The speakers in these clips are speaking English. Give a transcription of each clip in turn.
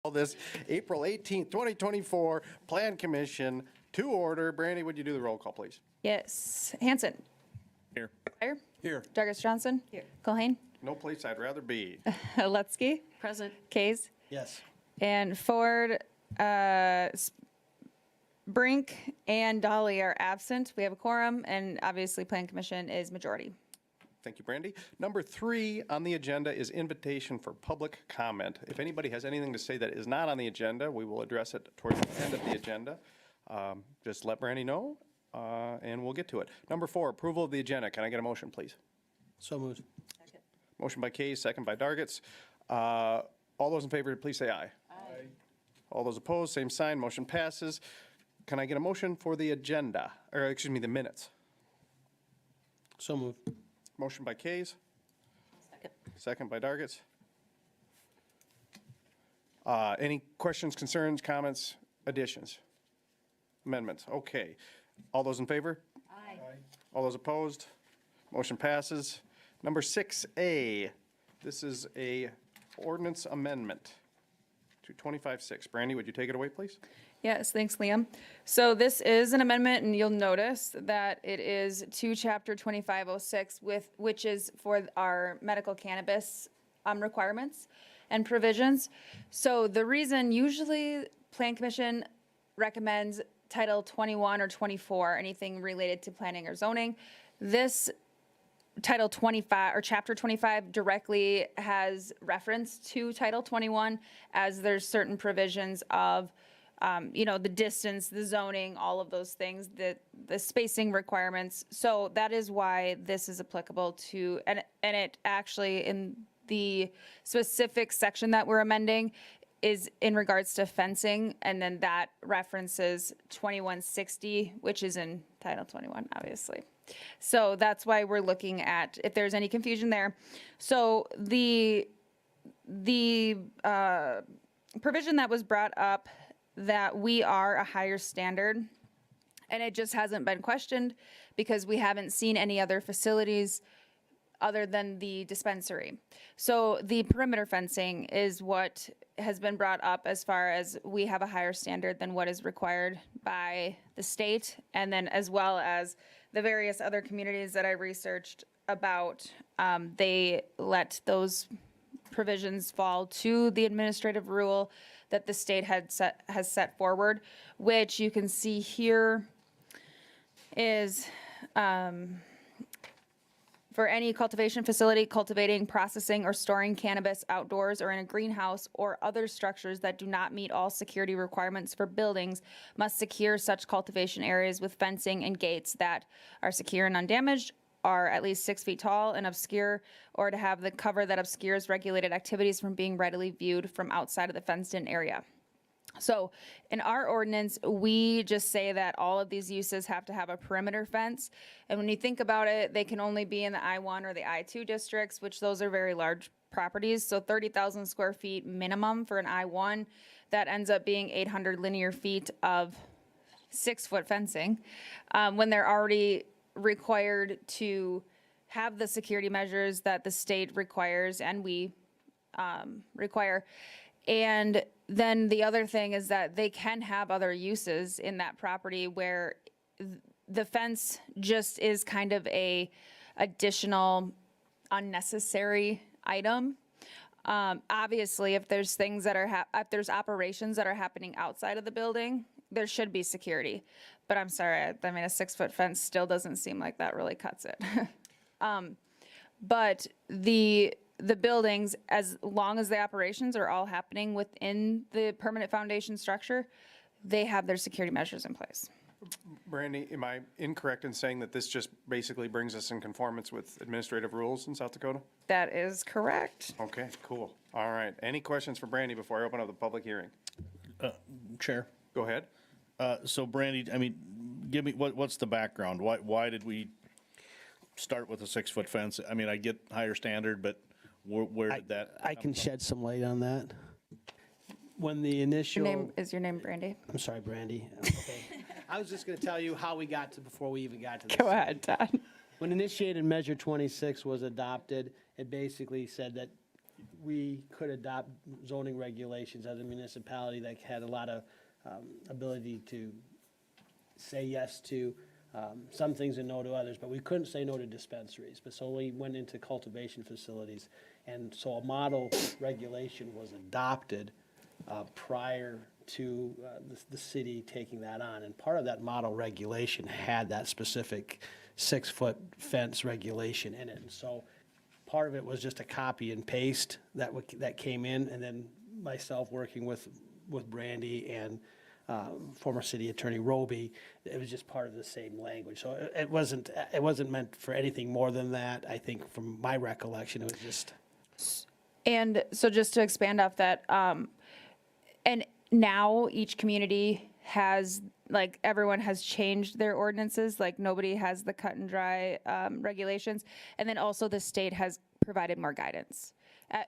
This April 18th, 2024 Plan Commission to order. Brandy, would you do the roll call, please? Yes. Hanson. Here. Dyer. Here. Douglas Johnson. Here. Colhane. No place I'd rather be. Lutzke. Present. Kays. Yes. And Ford, Brink, and Dolly are absent. We have a quorum, and obviously Plan Commission is majority. Thank you, Brandy. Number 3 on the agenda is invitation for public comment. If anybody has anything to say that is not on the agenda, we will address it towards the end of the agenda. Just let Brandy know, and we'll get to it. Number 4, approval of the agenda. Can I get a motion, please? So moved. Motion by Kays, second by Dargits. All those in favor, please say aye. Aye. All those opposed, same sign. Motion passes. Can I get a motion for the agenda, or excuse me, the minutes? So moved. Motion by Kays, Second. second by Dargits. Any questions, concerns, comments, additions, amendments? Okay. All those in favor? Aye. All those opposed? Motion passes. Number 6A, this is a ordinance amendment to 25-6. Brandy, would you take it away, please? Yes, thanks, Liam. So this is an amendment, and you'll notice that it is to Chapter 2506, which is for our medical cannabis requirements and provisions. So the reason usually Plan Commission recommends Title 21 or 24, anything related to planning or zoning. This Title 25 or Chapter 25 directly has reference to Title 21, as there's certain provisions of the distance, the zoning, all of those things, the spacing requirements. So that is why this is applicable to, and it actually, in the specific section that we're amending, is in regards to fencing, and then that references 2160, which is in Title 21, obviously. So that's why we're looking at, if there's any confusion there. So the provision that was brought up, that we are a higher standard, and it just hasn't been questioned because we haven't seen any other facilities other than the dispensary. So the perimeter fencing is what has been brought up, as far as we have a higher standard than what is required by the state, and then as well as the various other communities that I researched about, they let those provisions fall to the administrative rule that the state has set forward, which you can see here is for any cultivation facility cultivating, processing, or storing cannabis outdoors or in a greenhouse or other structures that do not meet all security requirements for buildings must secure such cultivation areas with fencing and gates that are secure and undamaged, are at least 6 feet tall and obscure, or to have the cover that obscures regulated activities from being readily viewed from outside of the fenced-in area. So in our ordinance, we just say that all of these uses have to have a perimeter fence. And when you think about it, they can only be in the I-1 or the I-2 districts, which those are very large properties. So 30,000 square feet minimum for an I-1. That ends up being 800 linear feet of 6-foot fencing, when they're already required to have the security measures that the state requires and we require. And then the other thing is that they can have other uses in that property where the fence just is kind of a additional unnecessary item. Obviously, if there's things that are, if there's operations that are happening outside of the building, there should be security. But I'm sorry, I mean, a 6-foot fence still doesn't seem like that really cuts it. But the buildings, as long as the operations are all happening within the permanent foundation structure, they have their security measures in place. Brandy, am I incorrect in saying that this just basically brings us in conformance with administrative rules in South Dakota? That is correct. Okay, cool. All right. Any questions for Brandy before I open up the public hearing? Chair. Go ahead. So Brandy, I mean, give me, what's the background? Why did we start with a 6-foot fence? I mean, I get higher standard, but where did that? I can shed some light on that. When the initial. Is your name Brandy? I'm sorry, Brandy. Okay. I was just going to tell you how we got to, before we even got to this. Go ahead, Todd. When initiated Measure 26 was adopted, it basically said that we could adopt zoning regulations as a municipality that had a lot of ability to say yes to some things and no to others, but we couldn't say no to dispensaries. But so we went into cultivation facilities. And so a model regulation was adopted prior to the city taking that on. And part of that model regulation had that specific 6-foot fence regulation in it. And so part of it was just a copy and paste that came in, and then myself working with Brandy and former city attorney Roby, it was just part of the same language. So it wasn't meant for anything more than that. I think from my recollection, it was just. And so just to expand off that, and now each community has, like, everyone has changed their ordinances, like nobody has the cut and dry regulations. And then also the state has provided more guidance.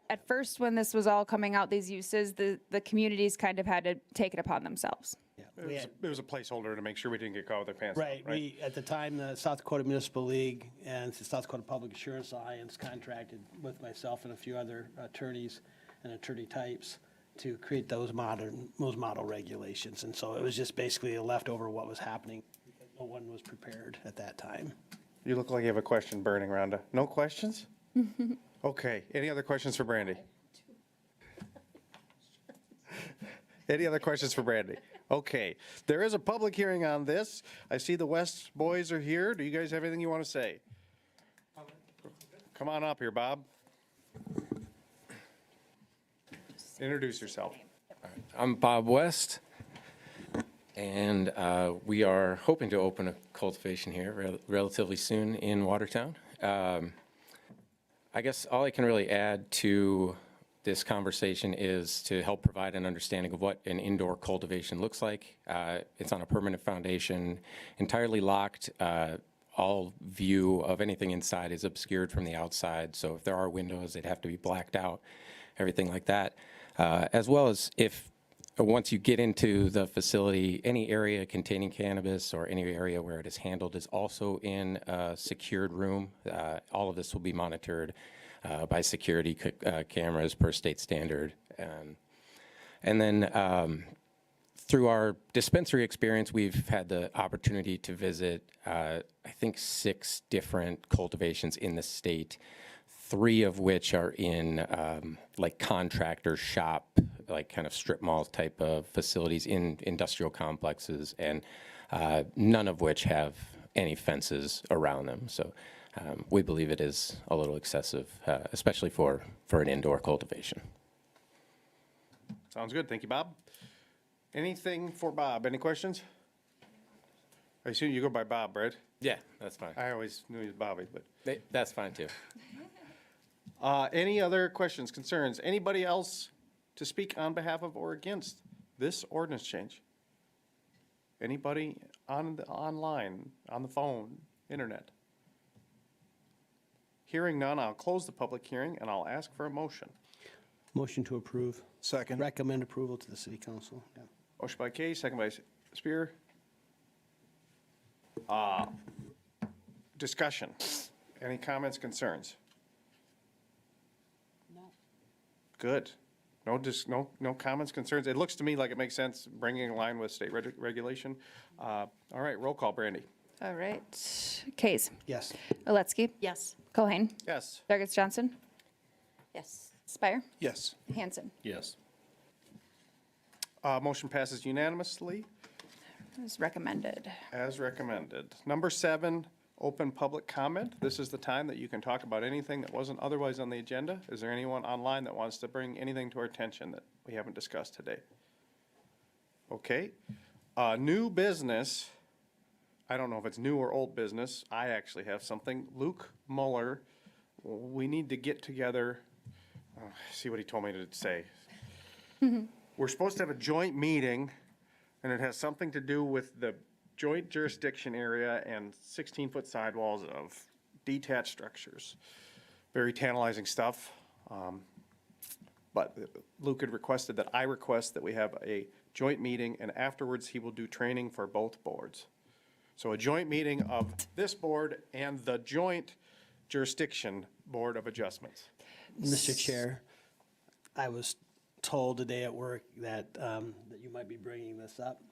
At first, when this was all coming out, these uses, the communities kind of had to take it upon themselves. Yeah, It was a placeholder to make sure we didn't get caught with our pants down, right. We, at the time, the South Dakota Municipal League and the South Dakota Public Assurance Alliance contracted with myself and a few other attorneys and attorney types to create those model regulations. And so it was just basically a leftover of what was happening, because no one was prepared at that time. You look like you have a question burning, Rhonda. No questions? Okay, any other questions for Brandy? Any other questions for Brandy? Okay, there is a public hearing on this. I see the West boys are here. Do you guys have anything you want to say? Come on up here, Bob. Introduce yourself. I'm Bob West, and we are hoping to open a cultivation here relatively soon in Watertown. I guess all I can really add to this conversation is to help provide an understanding of what an indoor cultivation looks like. It's on a permanent foundation, entirely locked. All view of anything inside is obscured from the outside, so if there are windows, they'd have to be blacked out, everything like that. As well as if once you get into the facility, any area containing cannabis or any area where it is handled is also in a secured room. All of this will be monitored by security cameras per state standard. And then through our dispensary experience, we've had the opportunity to visit, I think, 6 different cultivations in the state, 3 of which are in like contractor shop, like kind of strip mall type of facilities in industrial complexes, and none of which have any fences around them. So we believe it is a little excessive, especially for an indoor cultivation. Sounds good. Thank you, Bob. Anything for Bob? Any questions? I assume you go by Bob, right? Yeah, that's fine. I always knew he was Bobby, but. That's fine too. Any other questions, concerns? Anybody else to speak on behalf of or against this ordinance change? Anybody online, on the phone, internet? Hearing none, I'll close the public hearing and I'll ask for a motion. Motion to approve. Second. Recommend approval to the city council. Yeah. Motion by Kay, second by Spear. Discussion. Any comments, concerns? No. Good. No comments, concerns. It looks to me like it makes sense, bringing in line with state regulation. All right, roll call, Brandy. All right. Kays. Yes. Oletsky. Yes. Kohane. Yes. Dargis Johnson. Yes. Spire. Yes. Hanson. Yes. Motion passes unanimously As recommended. as recommended. Number 7, open public comment. This is the time that you can talk about anything that wasn't otherwise on the agenda. Is there anyone online that wants to bring anything to our attention that we haven't discussed today? Okay. New business. I don't know if it's new or old business. I actually have something. Luke Muller, we need to get together. See what he told me to say. We're supposed to have a joint meeting, and it has something to do with the joint jurisdiction area and 16-foot sidewalls of detached structures. Very tantalizing stuff. But Luke had requested that I request that we have a joint meeting, and afterwards he will do training for both boards. So a joint meeting of this board and the joint jurisdiction board of adjustments. Mr. Chair, I was told today at work that, that you might be bringing this up.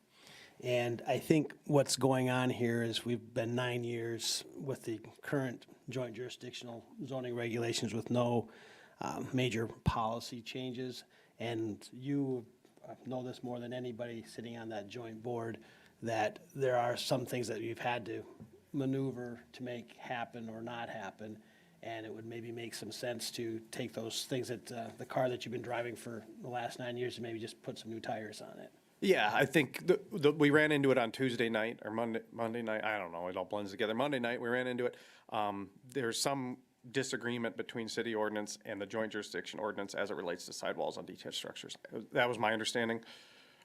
And I think what's going on here is we've been 9 years with the current joint jurisdictional zoning regulations with no major policy changes. And you know this more than anybody sitting on that joint board, that there are some things that you've had to maneuver to make happen or not happen. And it would maybe make some sense to take those things that, the car that you've been driving for the last 9 years and maybe just put some new tires on it. Yeah, I think we ran into it on Tuesday night or Monday night. I don't know. It all blends together. Monday night, we ran into it. There's some disagreement between city ordinance and the joint jurisdiction ordinance as it relates to sidewalls on detached structures. That was my understanding.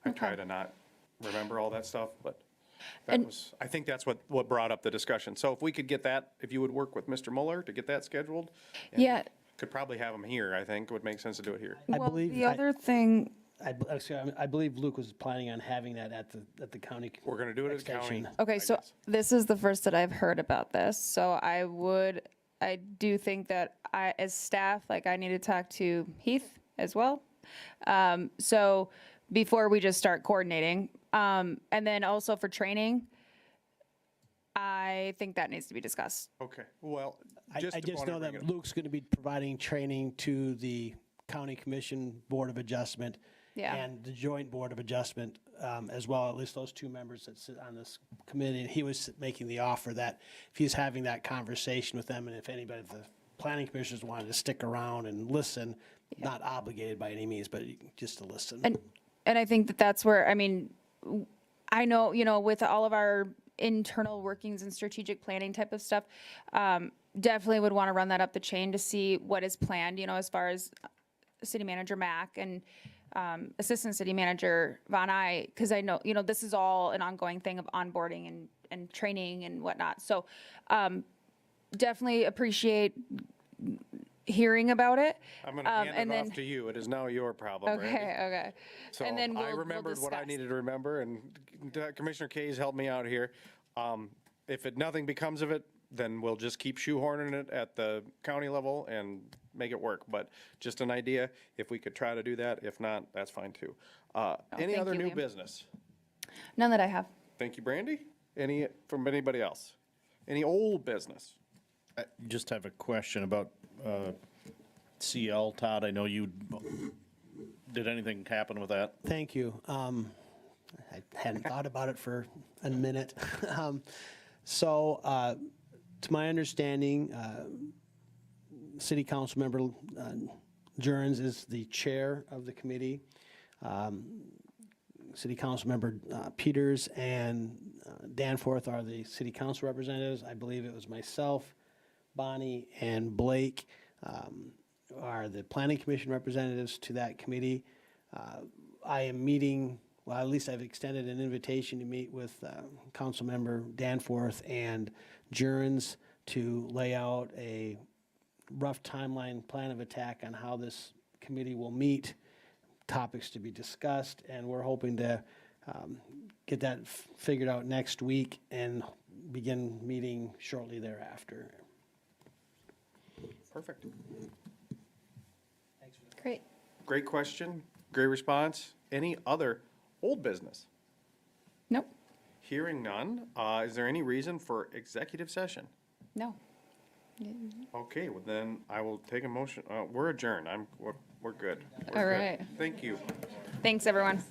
I try to not remember all that stuff, but I think that's what brought up the discussion. So if we could get that, if you would work with Mr. Mueller to get that scheduled. and Yeah. Could probably have him here, I think. It would make sense to do it here. I Well, believe the other thing, I believe Luke was planning on having that at the county. We're going to do it at the county. extension. okay, I so guess. this is the first that I've heard about this, so I do think that as staff, like, I need to talk to Heath as well. So before we just start coordinating, and then also for training, I think that needs to be discussed. Okay, well, I just. just know wanna bring that it up. Luke's going to be providing training to the County Commission Board of Adjustment Yeah. and the Joint Board of Adjustment as well, at least those two members that sit on this committee. And he was making the offer that if he's having that conversation with them, and if anybody of the planning commissioners wanted to stick around and listen, not obligated by any means, but just to listen. And I think that that's where, I mean, I know, with all of our internal workings and strategic planning type of stuff, definitely would want to run that up the chain to see what is planned, as far as City Manager Mack and Assistant City Manager Von I, because I know, this is all an ongoing thing of onboarding and training and whatnot. So definitely appreciate hearing about it. I'm going to hand and it then- off to you. It is now your problem, Randy. Okay. So And then I we'll remembered what I discuss. needed to remember, and Commissioner Kays helped me out here. If nothing becomes of it, then we'll just keep shoehorning it at the county level and make it work. But just an idea, if we could try to do that. If not, that's fine too. Any thank other you, new Liam. business? None that I have. Thank you, Brandy. Any from anybody else? Any old business? I just have a question about CL, Todd. I know did anything happen with that? Thank you. I hadn't thought about it for a minute. So, to my understanding, City Council Member Jurens is the chair of the committee. City Council Member Peters and Danforth are the City Council representatives. I believe it was myself, Bonnie, and Blake are the Planning Commission representatives to that committee. I am meeting, well, at least I've extended an invitation to meet with Councilmember Danforth and Jurens to lay out a rough timeline, plan of attack on how this committee will meet, topics to be discussed, and we're hoping to get that figured out next week and begin meeting shortly thereafter. Perfect. Great. Great question. Great response. Any other old business? Nope. Hearing none. Is there any reason for executive session? No. Okay, well then I will take a motion. We're adjourned. We're good. We're All good. right. Thank you. Thanks, everyone.